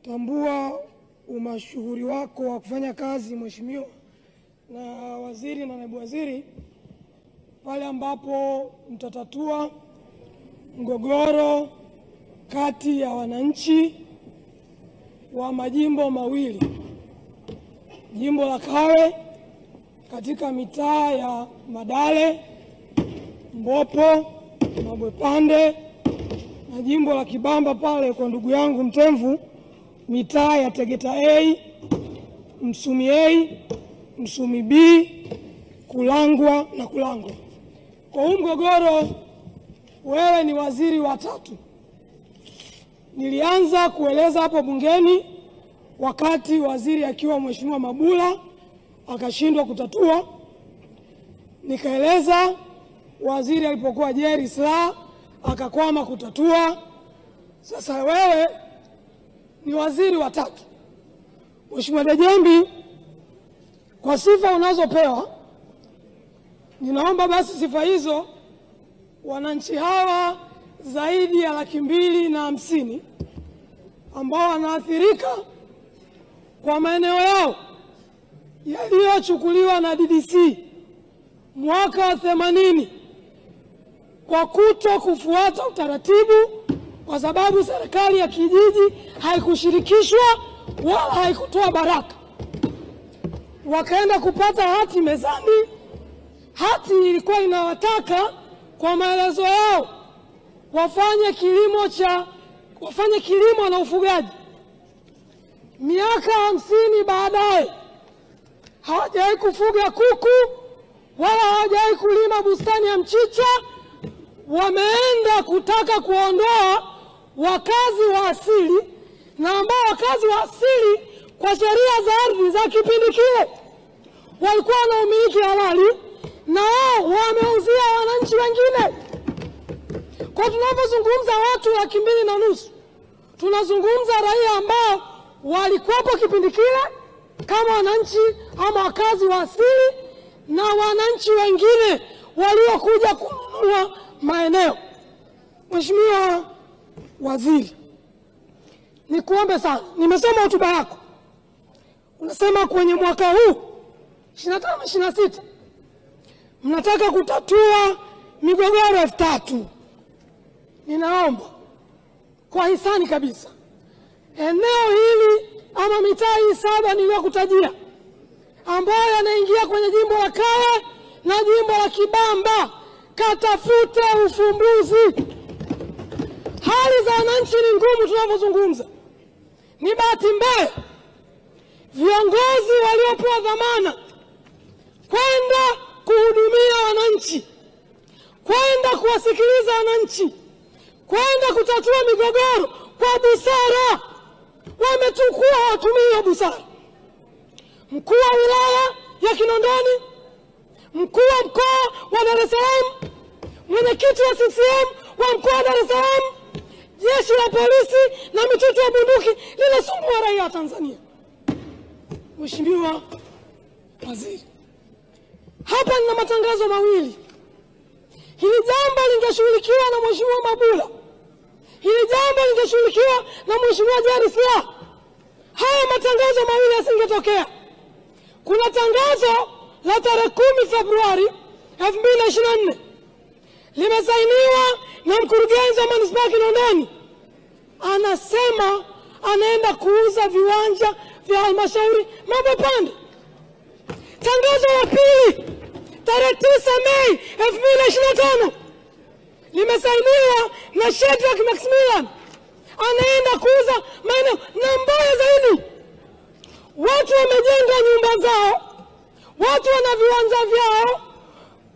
Tambua umashuhuri wako wa kufanya kazi mheshimiwa na waziri na naibu waziri pale ambapo mtatatua mgogoro kati ya wananchi wa majimbo mawili, jimbo la Kawe katika mitaa ya Madale, Mbopo, Mabwepande na jimbo la Kibamba pale kwa ndugu yangu Mtemvu, mitaa ya Tegeta A, Msumi A, Msumi B, Kulangwa na Kulangwa. Kwa huu mgogoro wewe ni waziri wa tatu. Nilianza kueleza hapo bungeni wakati waziri akiwa Mheshimiwa Mabula akashindwa kutatua. Nikaeleza waziri alipokuwa Jerry Silaa akakwama kutatua. Sasa wewe ni waziri wa tatu. Mheshimiwa Dejembi, kwa sifa unazopewa, ninaomba basi sifa hizo wananchi hawa zaidi ya 250,000 ambao wanaathirika kwa maeneo yao yaliyochukuliwa na DDC mwaka wa 80 kwa kuto kufuata utaratibu, kwa sababu serikali ya kijiji haikushirikishwa wala haikutoa baraka. Wakaenda kupata hati mezani. Hati ilikuwa inawataka kwa maelezo yao wafanye kilimo na ufugaji. Miaka 50 baadaye hawajawahi kufuga kuku wala hawajawahi kulima bustani ya mchicha. Wameenda kutaka kuondoa wakazi wa asili, na ambao wakazi wa asili kwa sheria za ardhi za kipindi kile walikuwa na umiliki halali, na wao wameuzia wananchi wengine. Kwa tunapozungumza watu 2,500,000, tunazungumza raia ambao walikuwepo kipindi kile kama wananchi ama wakazi wa asili, na wananchi wengine waliokuja kununua maeneo. Mheshimiwa Waziri, nikuombe sana, nimesoma hotuba yako. Unasema kwenye mwaka huu 25-26 mnataka kutatua migogoro 3,000. Ninaomba kwa hisani kabisa, eneo hili ama mitaa hii 7 niliyokutajia ambayo yanaingia kwenye jimbo la Kawe na jimbo la Kibamba, katafute ufumbuzi. Hali za wananchi ni ngumu tunapozungumza. Ni bahati mbaya viongozi waliopewa dhamana kwenda kuhudumia wananchi, kwenda kuwasikiliza wananchi, kwenda kutatua migogoro kwa busara, wametukua watumia busara. Mkuu wa wilaya ya Kinondoni, mkuu wa mkoa wa Dar es Salaam, mwenyekiti wa CCM wa mkoa wa Dar es Salaam, jeshi la polisi na mitutu ya bunduki linasumbua raia wa Tanzania. Mheshimiwa Waziri, hapa nina matangazo mawili. Hili jambo lingeshughulikiwa na Mheshimiwa Mabula, hili jambo lingeshughulikiwa na Mheshimiwa Jerry Silaa, haya matangazo mawili yasingetokea. Kuna tangazo la tarehe 10 Februari 2024 limesainiwa na mkurugenzi wa manispaa ya Kinondoni. Anasema anaenda kuuza viwanja vya halmashauri Mabwepande. Tangazo la pili tarehe 9 Mei 2025 limesainiwa na Shedrack Maximilian, anaenda kuuza maeneo. Na mbaya zaidi, watu wamejenga nyumba zao, watu wana viwanja vyao,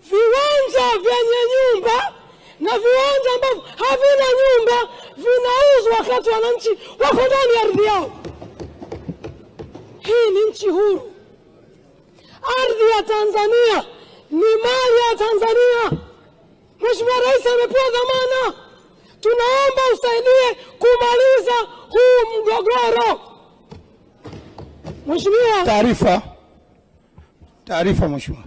viwanja vyenye nyumba na viwanja ambavyo havina nyumba vinauzwa wakati wananchi wako ndani ya ardhi yao. Hii ni nchi huru. Ardhi ya Tanzania ni mali ya Tanzania. Mheshimiwa Rais amepewa dhamana. Tunaomba usaidie kumaliza huu mgogoro. Mheshimiwa, taarifa Mheshimiwa.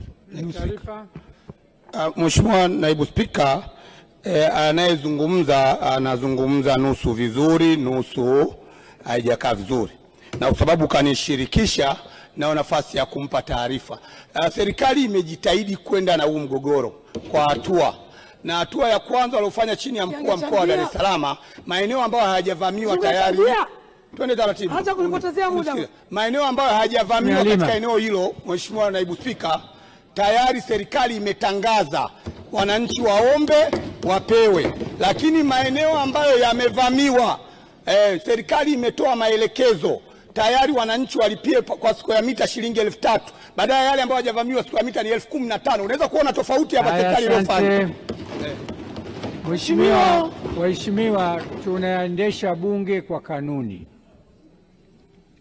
Mheshimiwa Naibu Spika, anayezungumza anazungumza nusu vizuri, nusu haijakaa vizuri, na kwa sababu kanishirikisha na nafasi ya kumpa taarifa. Serikali imejitahidi kwenda na huu mgogoro kwa hatua, na hatua ya kwanza waliofanya chini ya mkuu wa mkoa wa Dar es Salaam, maeneo ambayo hayajavamiwa tayari. Twende taratibu. Acha kunipotezea muda. Maeneo ambayo hayajavamiwa katika eneo hilo, Mheshimiwa Naibu Spika, tayari serikali imetangaza wananchi waombe wapewe, lakini maeneo ambayo yamevamiwa serikali imetoa maelekezo tayari wananchi walipie kwa siku ya mita shilingi 3,000 baada ya yale ambayo hajavamiwa siku ya mita ni 15,000. Unaweza kuona tofauti hapa serikali iliyofanya. Waheshimiwa, tunaendesha bunge kwa kanuni.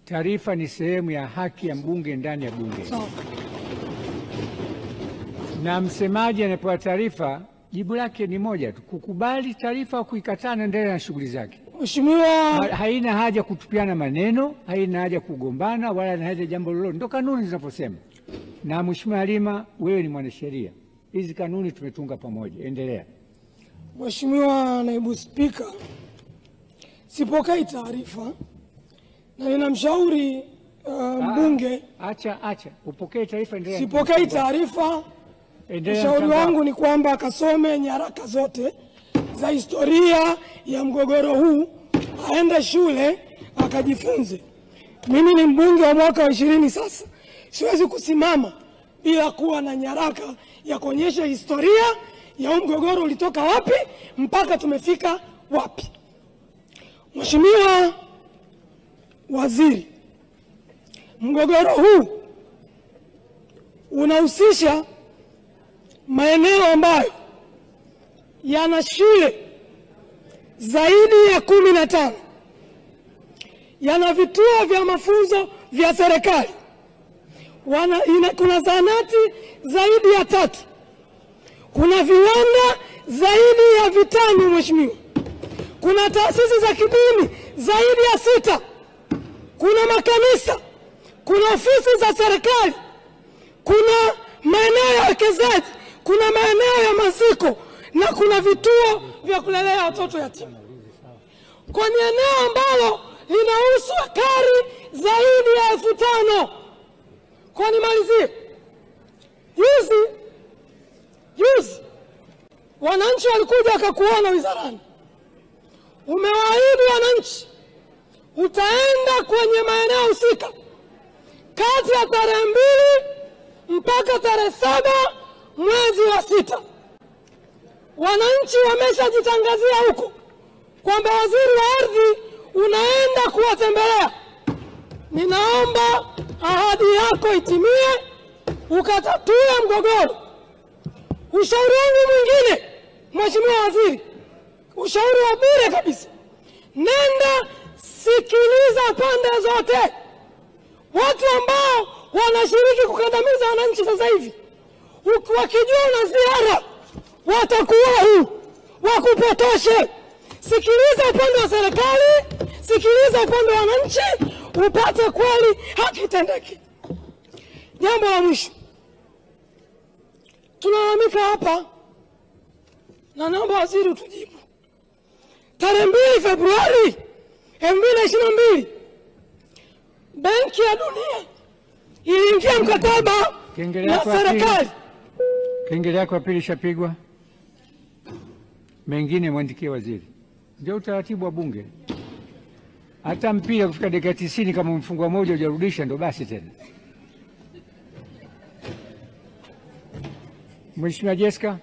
Taarifa ni sehemu ya haki ya mbunge ndani ya bunge. Na msemaji anapewa taarifa, jibu lake ni moja tu, kukubali taarifa au kuikataa na endelea na shughuli zake. Mheshimiwa, haina haja kutupiana maneno, haina haja kugombana, wala haina haja jambo lolote. Ndio kanuni zinaposema. Na Mheshimiwa Halima, wewe ni mwanasheria, hizi kanuni tumetunga pamoja. Endelea. Mheshimiwa Naibu Spika, sipokei taarifa na ninamshauri mbunge. Acha upokee taarifa, endelea. Sipokei taarifa. Ushauri wangu ni kwamba akasome nyaraka zote za historia ya mgogoro huu, aende shule akajifunze. Mimi ni mbunge wa mwaka wa 20 sasa. Siwezi kusimama bila kuwa na nyaraka ya kuonyesha historia ya huu mgogoro ulitoka wapi mpaka tumefika wapi. Mheshimiwa Waziri, mgogoro huu unahusisha maeneo ambayo yana shule zaidi ya 15, yana vituo vya mafunzo vya serikali, kuna zahanati zaidi ya 3, kuna viwanda zaidi ya 5 Mheshimiwa, kuna taasisi za kidini zaidi ya 6, kuna makanisa, kuna ofisi za serikali, kuna maeneo ya wekezaji, kuna maeneo ya maziko na kuna vituo vya kulelea watoto yatima. Kwa ni eneo ambalo linahusu ekari zaidi ya 5,000. Kwa nimalizie, juzi wananchi walikuja wakakuona wizarani, umewaahidi wananchi utaenda kwenye maeneo husika kati ya tarehe 2 mpaka tarehe 7 mwezi wa 6. Wananchi wameshajitangazia huko kwamba waziri wa ardhi unaenda kuwatembelea. Ninaomba ahadi yako itimie, ukatatue mgogoro. Ushauri wangu mwingine, Mheshimiwa Waziri, ushauri wa bure kabisa, nenda sikiliza pande zote. Watu ambao wanashiriki kukandamiza wananchi sasa hivi, wakijua na ziara watakuwa wakupotoshe. Sikiliza upande wa serikali, sikiliza upande wa wananchi, upate kweli haki itendeke. Jambo la mwisho, tunalalamika hapa na naomba waziri utujibu. Tarehe 2 Februari 2022 Benki ya Dunia iliingia mkataba na serikali. Kengele yako ya pili shapigwa. Mengine mwandikie waziri. Ndio utaratibu wa bunge. Hata mpira kufika dakika 90 kama mfungwa moja hujarudisha ndo basi tena. Mheshimiwa Jessica.